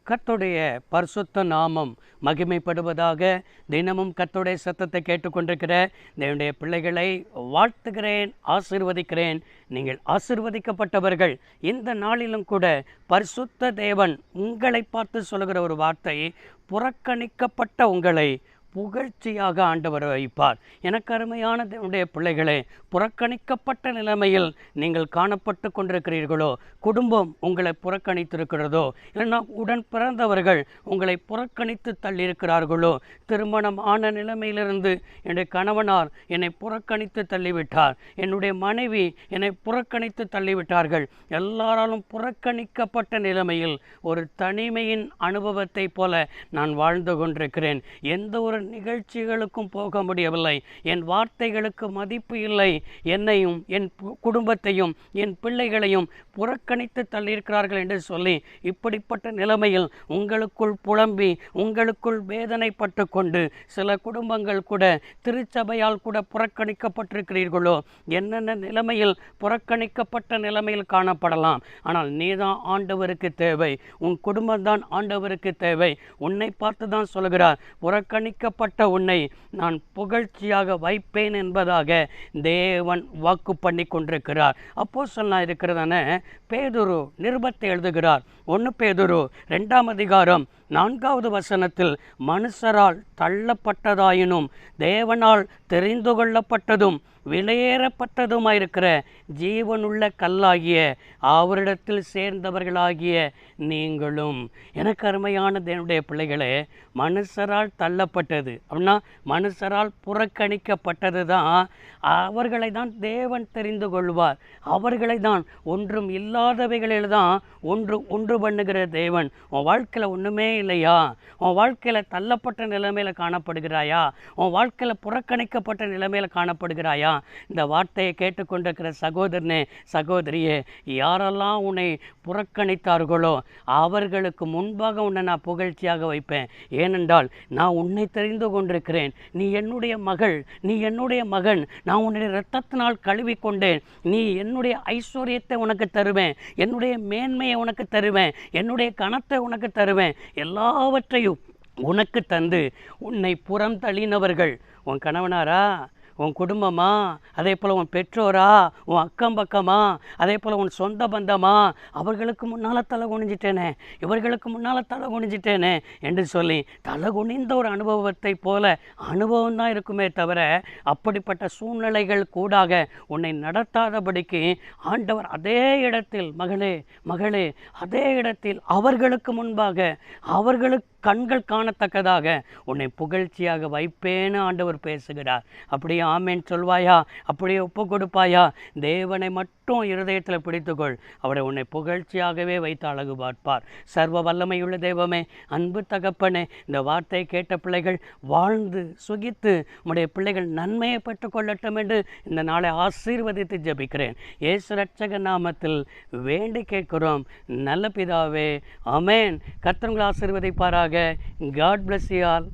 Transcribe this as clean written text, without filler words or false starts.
கர்த்தருடைய பரிசுத்த நாமம் மகிமைப்படுவதாக. தினமும் கர்த்தருடைய சத்தத்தை கேட்டுக்கொண்டிருக்கிற தேவனுடைய பிள்ளைகளை வாழ்த்துகிறேன், ஆசீர்வதிக்கிறேன். நீங்கள் ஆசீர்வதிக்கப்பட்டவர்கள். இந்த நாளிலும் கூட பரிசுத்த தேவன் உங்களை பார்த்து சொல்லுகிற ஒரு வார்த்தை, புறக்கணிக்கப்பட்ட உங்களை புகழ்ச்சியாக ஆண்டவர் வைப்பார். எனக்கு அருமையான தேவனுடைய பிள்ளைகளே, புறக்கணிக்கப்பட்ட நிலைமையில் நீங்கள் காணப்பட்டு கொண்டிருக்கிறீர்களோ, குடும்பம் உங்களை புறக்கணித்திருக்கிறதோ, இல்லைன்னா உடன் பிறந்தவர்கள் உங்களை புறக்கணித்து தள்ளியிருக்கிறார்களோ, திருமணம் ஆன நிலைமையிலிருந்து என்னுடைய கணவனார் என்னை புறக்கணித்து தள்ளிவிட்டார், என்னுடைய மனைவி என்னை புறக்கணித்து தள்ளிவிட்டார்கள், எல்லாராலும் புறக்கணிக்கப்பட்ட நிலைமையில் ஒரு தனிமையின் அனுபவத்தை போல நான் வாழ்ந்து கொண்டிருக்கிறேன். எந்த ஒரு நிகழ்ச்சிகளுக்கும் போக முடியவில்லை, என் வார்த்தைகளுக்கு மதிப்பு இல்லை, என்னையும் என் குடும்பத்தையும் என் பிள்ளைகளையும் புறக்கணித்து தள்ளியிருக்கிறார்கள் என்று சொல்லி இப்படிப்பட்ட நிலைமையில் உங்களுக்குள் புலம்பி உங்களுக்குள் வேதனைப்பட்டு கொண்டு சில குடும்பங்கள் கூட திருச்சபையால் கூட புறக்கணிக்கப்பட்டிருக்கிறீர்களோ, என்னென்ன நிலைமையில் புறக்கணிக்கப்பட்ட நிலைமையில் காணப்படலாம். ஆனால் நீதான் ஆண்டவருக்கு தேவை, உன் குடும்பம்தான் ஆண்டவருக்கு தேவை. உன்னை பார்த்து தான் சொல்கிறார், புறக்கணிக்கப்பட்ட உன்னை நான் புகழ்ச்சியாக வைப்பேன் என்பதாக தேவன் வாக்கு பண்ணி கொண்டிருக்கிறார். அப்போஸ்தலனாக இருக்கிறதான பேதுரு நிருபத்தை எழுதுகிறார். 1 பேதுரு 2ஆம் அதிகாரம் 4வது வசனத்தில், மனுஷரால் தள்ளப்பட்டதாயினும் தேவனால் தெரிந்து கொள்ளப்பட்டதும் விலையேறப்பட்டதுமாயிருக்கிற ஜீவனுள்ள கல்லாகிய அவரிடத்தில் சேர்ந்தவர்களாகிய நீங்களும். எனக்கு அருமையான தேவனுடைய பிள்ளைகளே, மனுஷரால் தள்ளப்பட்டது அப்படின்னா மனுஷரால் புறக்கணிக்கப்பட்டது தான். அவர்களை தான் தேவன் தெரிந்து கொள்வார். அவர்களை தான், ஒன்றும் இல்லாதவைகளில் தான் ஒன்று பண்ணுகிற தேவன். உன் வாழ்க்கையில் ஒன்றுமே இல்லையா? உன் வாழ்க்கையில் தள்ளப்பட்ட நிலைமையில் காணப்படுகிறாயா? உன் வாழ்க்கையில் புறக்கணிக்கப்பட்ட நிலைமையில் காணப்படுகிறாயா? இந்த வார்த்தையை கேட்டுக்கொண்டிருக்கிற சகோதரனே, சகோதரியே, யாரெல்லாம் உன்னை புறக்கணித்தார்களோ அவர்களுக்கு முன்பாக உன்னை நான் புகழ்ச்சியாக வைப்பேன். ஏனென்றால் நான் உன்னை தெரிந்து கொண்டிருக்கிறேன். நீ என்னுடைய மகள், நீ என்னுடைய மகன். நான் உன்னுடைய இரத்தத்தினால் கழுவி கொண்டேன். நீ என்னுடைய ஐஸ்வர்யத்தை உனக்கு தருவேன், என்னுடைய மேன்மையை உனக்கு தருவேன், என்னுடைய கனத்தை உனக்கு தருவேன். எல்லாவற்றையும் உனக்கு தந்து உன்னை புறம் தள்ளினவர்கள் உன் கணவனாரா, உன் குடும்பமா, அதே போல் உன் பெற்றோரா, உன் அக்கம் பக்கமா, அதே போல் உன் சொந்த பந்தமா, அவர்களுக்கு முன்னால் தலை குனிஞ்சிட்டேனே, இவர்களுக்கு முன்னால் தலை குனிஞ்சிட்டேனே என்று சொல்லி தலை குனிந்த ஒரு அனுபவத்தை போல அனுபவம் தான் இருக்குமே தவிர, அப்படிப்பட்ட சூழ்நிலைகள் கூடாக உன்னை நடத்தாதபடிக்கு ஆண்டவர் அதே இடத்தில், மகளே மகளே, அதே இடத்தில் அவர்களுக்கு முன்பாக அவர்களுக்கு கண்கள் காணத்தக்கதாக உன்னை புகழ்ச்சியாக வைப்பேன்னு ஆண்டவர் பேசுகிறார். அப்படியே ஆமேன் சொல்வாயா? அப்படியே ஒப்பு கொடுப்பாயா? தேவனை மட்டும் இருதயத்தில் பிடித்துக்கொள். அவரை உன்னை புகழ்ச்சியாகவே வைத்து அழகு பார்ப்பார். சர்வ வல்லமையுள்ள தெய்வமே, அன்பு தகப்பனே, இந்த வார்த்தையை கேட்ட பிள்ளைகள் வாழ்ந்து சுகித்து உம்முடைய பிள்ளைகள் நன்மையை பெற்றுக்கொள்ளட்டும் என்று இந்த நாளை ஆசீர்வதித்து ஜெபிக்கிறேன். இயேசு இரட்சக நாமத்தில் வேண்டி கேட்கிறோம் நல்ல பிதாவே, ஆமென். கர்த்தர் உங்களை ஆசீர்வதிப்பாராக. God bless you all.